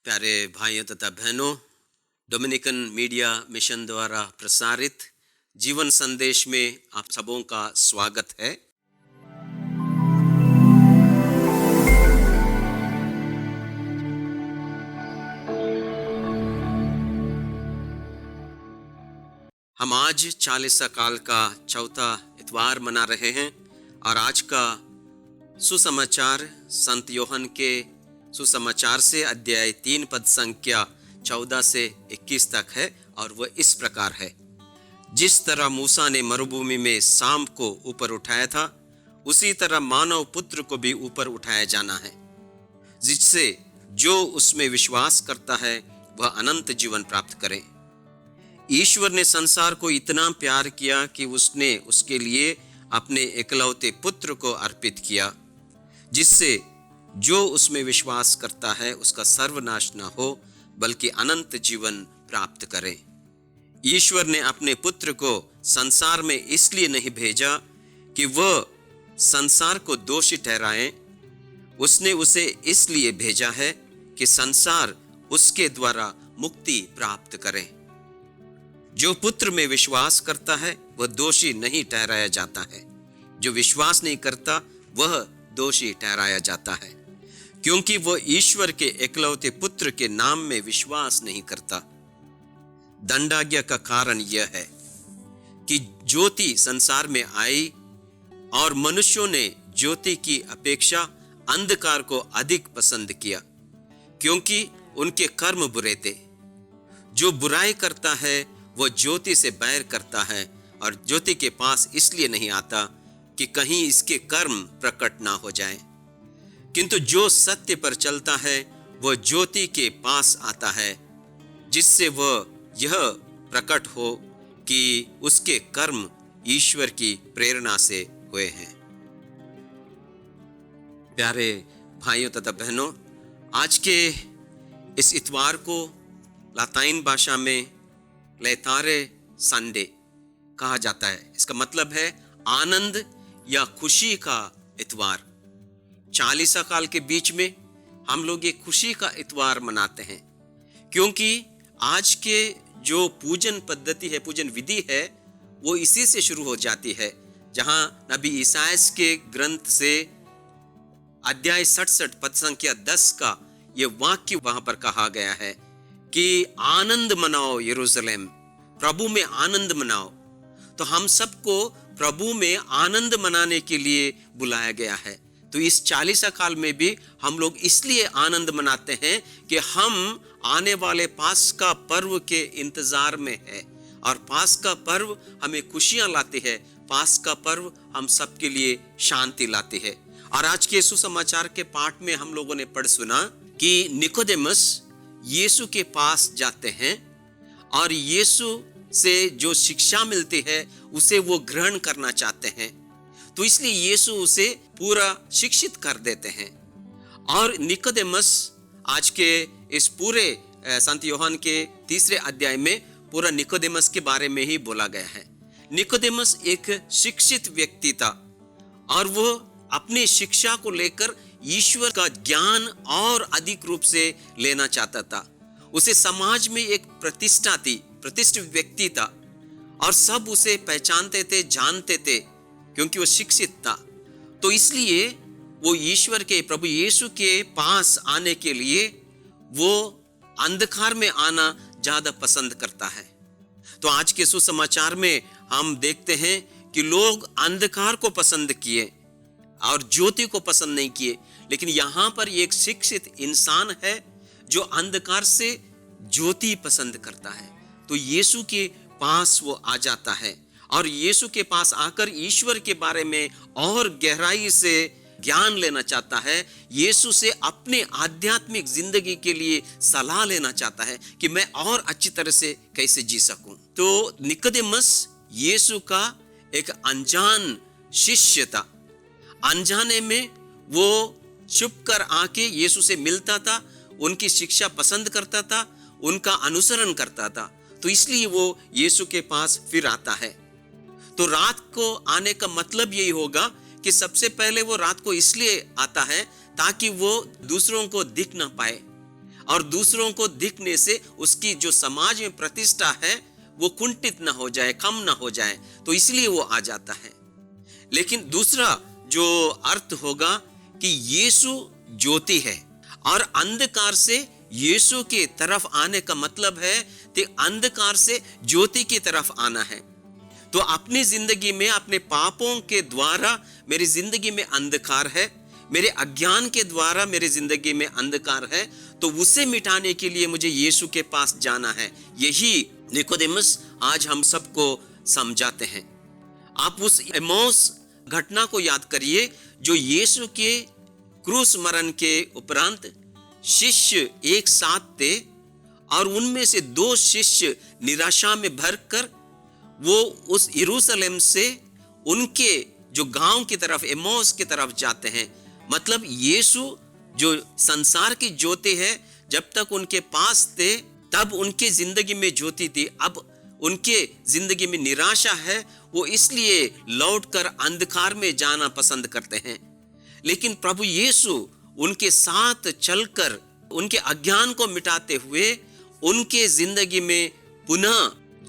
प्यारे भाइयों तथा बहनों, डोमिनिकन मीडिया मिशन द्वारा प्रसारित जीवन संदेश में आप सबों का स्वागत है। हम आज 40 काल का चौथा इतवार मना रहे हैं और आज का सुसमाचार संत योहन के सुसमाचार से अध्याय 3 पद संख्या 14 से 21 तक है और वह इस प्रकार है। जिस तरह मूसा ने मरुभूमि में सांप को ऊपर उठाया था, उसी तरह मानव पुत्र को भी ऊपर उठाया जाना है, जिससे जो उसमें विश्वास करता है वह अनंत जीवन प्राप्त करे। ईश्वर ने संसार को इतना प्यार किया कि उसने उसके लिए अपने एकलौते पुत्र को अर्पित किया, जिससे जो उसमें विश्वास करता है उसका सर्वनाश न हो बल्कि अनंत जीवन प्राप्त करे। ईश्वर ने अपने पुत्र को संसार में इसलिए नहीं भेजा कि वह संसार को दोषी ठहराए, उसने उसे इसलिए भेजा है कि संसार उसके द्वारा मुक्ति प्राप्त करे। जो पुत्र में विश्वास करता है वह दोषी नहीं ठहराया जाता है, जो विश्वास नहीं करता वह दोषी ठहराया जाता है, क्योंकि वह ईश्वर के एकलौते पुत्र के नाम में विश्वास नहीं करता। दंडाज्ञा का कारण यह है कि ज्योति संसार में आई और मनुष्यों ने ज्योति की अपेक्षा अंधकार को अधिक पसंद किया, क्योंकि उनके कर्म बुरे थे। जो बुराई करता है वह ज्योति से बैर करता है और ज्योति के पास इसलिए नहीं आता कि कहीं इसके कर्म प्रकट ना हो जाए। किंतु जो सत्य पर चलता है वह ज्योति के पास आता है, जिससे वह यह प्रकट हो कि उसके कर्म ईश्वर की प्रेरणा से हुए हैं। प्यारे भाइयों तथा बहनों, आज के इस इतवार को लातीन भाषा में लेतारे संडे कहा जाता है। इसका मतलब है आनंद या खुशी का इतवार। 40 काल के बीच में हम लोग ये खुशी का इतवार मनाते हैं, क्योंकि आज के जो पूजन पद्धति है, पूजन विधि है, वो इसी से शुरू हो जाती है, जहां नबी ईसायास के ग्रंथ से अध्याय 67 पद संख्या 10 का ये वाक्य वहां पर कहा गया है कि आनंद मनाओ यरूशलेम, प्रभु में आनंद मनाओ। तो हम सबको प्रभु में आनंद मनाने के लिए बुलाया गया है। तो इस 40 काल में भी हम लोग इसलिए आनंद मनाते हैं कि हम आने वाले पास्का पर्व के इंतजार में है और पास्का पर्व हमें खुशियां लाती है। पास्का पर्व हम सबके लिए शांति लाती है। और आज के सुसमाचार के पाठ में हम लोगों ने पढ़ सुना कि निकोदेमस यीशु के पास जाते हैं और यीशु से जो शिक्षा मिलती है उसे वो ग्रहण करना चाहते हैं। तो इसलिए यीशु उसे पूरा शिक्षित कर देते हैं। और निकोदेमस आज के इस पूरे संत योहन के 3 अध्याय में पूरा निकोदेमस के बारे में ही बोला गया है। निकोदेमस एक शिक्षित व्यक्ति था और वो अपनी शिक्षा को लेकर ईश्वर का ज्ञान और अधिक रूप से लेना चाहता था। उसे समाज में एक प्रतिष्ठा थी, प्रतिष्ठित व्यक्ति था और सब उसे पहचानते थे, जानते थे, क्योंकि वो शिक्षित था। तो इसलिए वो ईश्वर के प्रभु यीशु के पास आने के लिए वो अंधकार में आना ज्यादा पसंद करता है। तो आज के सुसमाचार में हम देखते हैं कि लोग अंधकार को पसंद किए और ज्योति को पसंद नहीं किए, लेकिन यहाँ पर एक शिक्षित इंसान है जो अंधकार से ज्योति पसंद करता है। तो यीशु के पास वो आ जाता है और यीशु के पास आकर ईश्वर के बारे में और गहराई से ज्ञान लेना चाहता है। यीशु से अपने आध्यात्मिक जिंदगी के लिए सलाह लेना चाहता है कि मैं और अच्छी तरह से कैसे जी सकूं। तो निकोदेमस यीशु का एक अनजान शिष्य था। अनजाने में वो छुप कर आके यीशु से मिलता था, उनकी शिक्षा पसंद करता था, उनका अनुसरण करता था। तो इसलिए वो यीशु के पास फिर आता है। तो रात को आने का मतलब यही होगा कि सबसे पहले वो रात को इसलिए आता है ताकि वो दूसरों को दिख ना पाए और दूसरों को दिखने से उसकी जो समाज में प्रतिष्ठा है वो कुंठित ना हो जाए, कम ना हो जाए, तो इसलिए वो आ जाता है। लेकिन दूसरा जो अर्थ होगा कि यीशु ज्योति है और अंधकार से यीशु की तरफ आने का मतलब है कि अंधकार से ज्योति की तरफ आना है। तो अपनी जिंदगी में अपने पापों के द्वारा मेरी जिंदगी में अंधकार है, मेरे अज्ञान के द्वारा मेरी जिंदगी में अंधकार है, तो उसे मिटाने के लिए मुझे यीशु के पास जाना है। यही निकोदेमस आज हम सबको समझाते हैं। आप उस एमौस घटना को याद करिए जो यीशु के क्रूस मरण के उपरांत शिष्य एक साथ थे और उनमें से 2 शिष्य निराशा में भरकर वो उस यरूशलेम से उनके जो गांव की तरफ एमौस की तरफ जाते हैं। मतलब यीशु जो संसार की ज्योति है, जब तक उनके पास थे तब उनके जिंदगी में ज्योति थी, अब उनके जिंदगी में निराशा है, वो इसलिए लौटकर अंधकार में जाना पसंद करते हैं। लेकिन प्रभु यीशु उनके साथ चलकर उनके अज्ञान को मिटाते हुए उनके जिंदगी में पुनः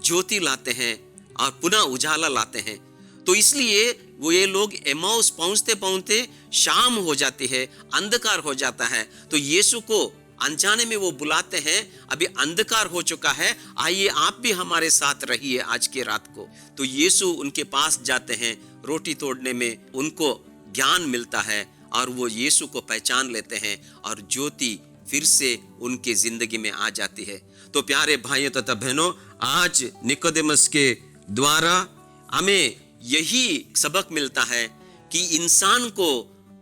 ज्योति लाते हैं और पुनः उजाला लाते हैं। तो इसलिए वो ये लोग एमाउस पहुंचते पहुंचते शाम हो जाती है, अंधकार हो जाता है, तो यीशु को अनजाने में वो बुलाते हैं, अभी अंधकार हो चुका है, आइए आप भी हमारे साथ रहिए आज की रात को। तो यीशु उनके पास जाते हैं, रोटी तोड़ने में उनको ज्ञान मिलता है और वो यीशु को पहचान लेते हैं और ज्योति फिर से उनकी जिंदगी में आ जाती है। तो प्यारे भाइयों तथा बहनों, आज निकोदेमस के द्वारा हमें यही सबक मिलता है कि इंसान को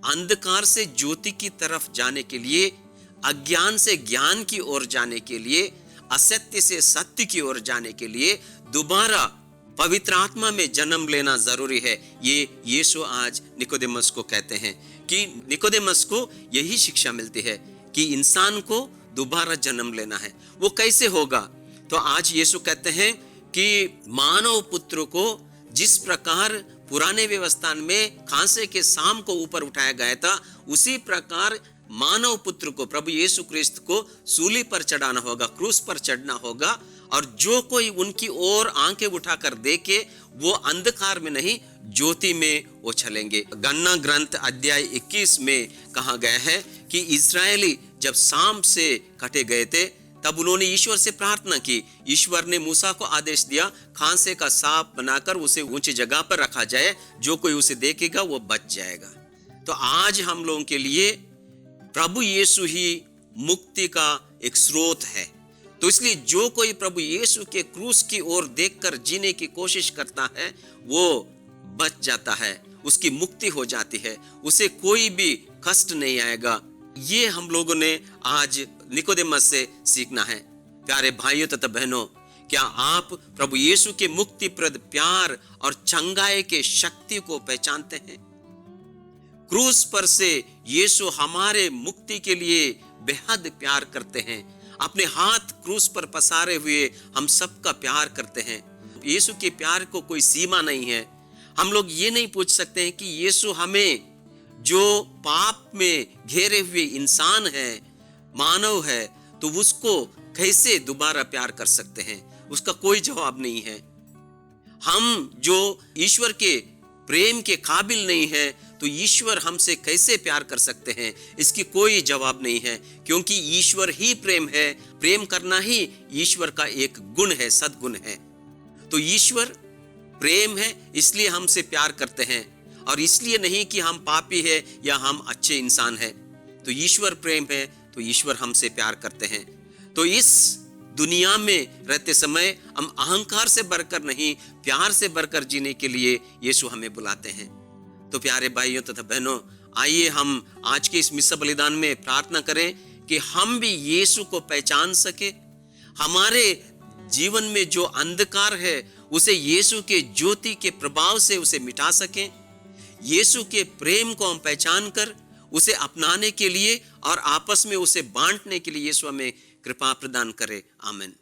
अंधकार से ज्योति की तरफ जाने के लिए, अज्ञान से ज्ञान की ओर जाने के लिए, असत्य से सत्य की ओर जाने के लिए दोबारा पवित्र आत्मा में जन्म लेना जरूरी है। ये यीशु आज निकोदेमस को कहते हैं कि निकोदेमस को यही शिक्षा मिलती है कि इंसान को दोबारा जन्म लेना है। वो कैसे होगा? तो आज यीशु कहते हैं कि मानव पुत्र को जिस प्रकार पुराने व्यवस्था में खांसे के सांप को ऊपर उठाया गया था, उसी प्रकार मानव पुत्र को, प्रभु यीशु क्रिस्त को सूली पर चढ़ाना होगा, क्रूस पर चढ़ना होगा। और जो कोई उनकी ओर आंखें उठाकर देखे वो अंधकार में नहीं, ज्योति में वो चलेंगे। गन्ना ग्रंथ अध्याय 21 में कहा गया है कि इस्राएली जब सांप से कटे गए थे तब उन्होंने ईश्वर से प्रार्थना की। ईश्वर ने मूसा को आदेश दिया, खांसे का सांप बनाकर उसे ऊंची जगह पर रखा जाए, जो कोई उसे देखेगा वो बच जाएगा। तो आज हम लोगों के लिए प्रभु यीशु ही मुक्ति का एक स्रोत है। तो इसलिए जो कोई प्रभु यीशु के क्रूस की ओर देखकर जीने की कोशिश करता है वो बच जाता है, उसकी मुक्ति हो जाती है, उसे कोई भी कष्ट नहीं आएगा। ये हम लोगों ने आज निकोदेमस से सीखना है। प्यारे भाइयों तथा बहनों, क्या आप प्रभु यीशु के मुक्तिप्रद प्यार और चंगाई के शक्ति को पहचानते हैं? क्रूस पर से यीशु हमारे मुक्ति के लिए बेहद प्यार करते हैं। अपने हाथ क्रूस पर पसारे हुए हम सबका प्यार करते हैं। यीशु के प्यार को कोई सीमा नहीं है। हम लोग ये नहीं पूछ सकते हैं कि यीशु हमें, जो पाप में घेरे हुए इंसान है, मानव है, तो उसको कैसे दोबारा प्यार कर सकते हैं? उसका कोई जवाब नहीं है। हम जो ईश्वर के प्रेम के काबिल नहीं है, तो ईश्वर हमसे कैसे प्यार कर सकते हैं? इसकी कोई जवाब नहीं है, क्योंकि ईश्वर ही प्रेम है। प्रेम करना ही ईश्वर का एक गुण है, सद्गुण है। तो ईश्वर प्रेम है, इसलिए हमसे प्यार करते हैं, और इसलिए नहीं कि हम पापी है या हम अच्छे इंसान हैं। तो ईश्वर प्रेम है, तो ईश्वर हमसे प्यार करते हैं। तो इस दुनिया में रहते समय हम अहंकार से बढ़कर नहीं, प्यार से बढ़कर जीने के लिए यीशु हमें बुलाते हैं। तो प्यारे भाइयों तथा बहनों, आइए हम आज के इस मिस्सा बलिदान में प्रार्थना करें कि हम भी यीशु को पहचान सके, हमारे जीवन में जो अंधकार है उसे यीशु के ज्योति के प्रभाव से उसे मिटा सकें। यीशु के प्रेम को हम पहचान कर उसे अपनाने के लिए और आपस में उसे बांटने के लिए यीशु हमें कृपा प्रदान करे। आमीन।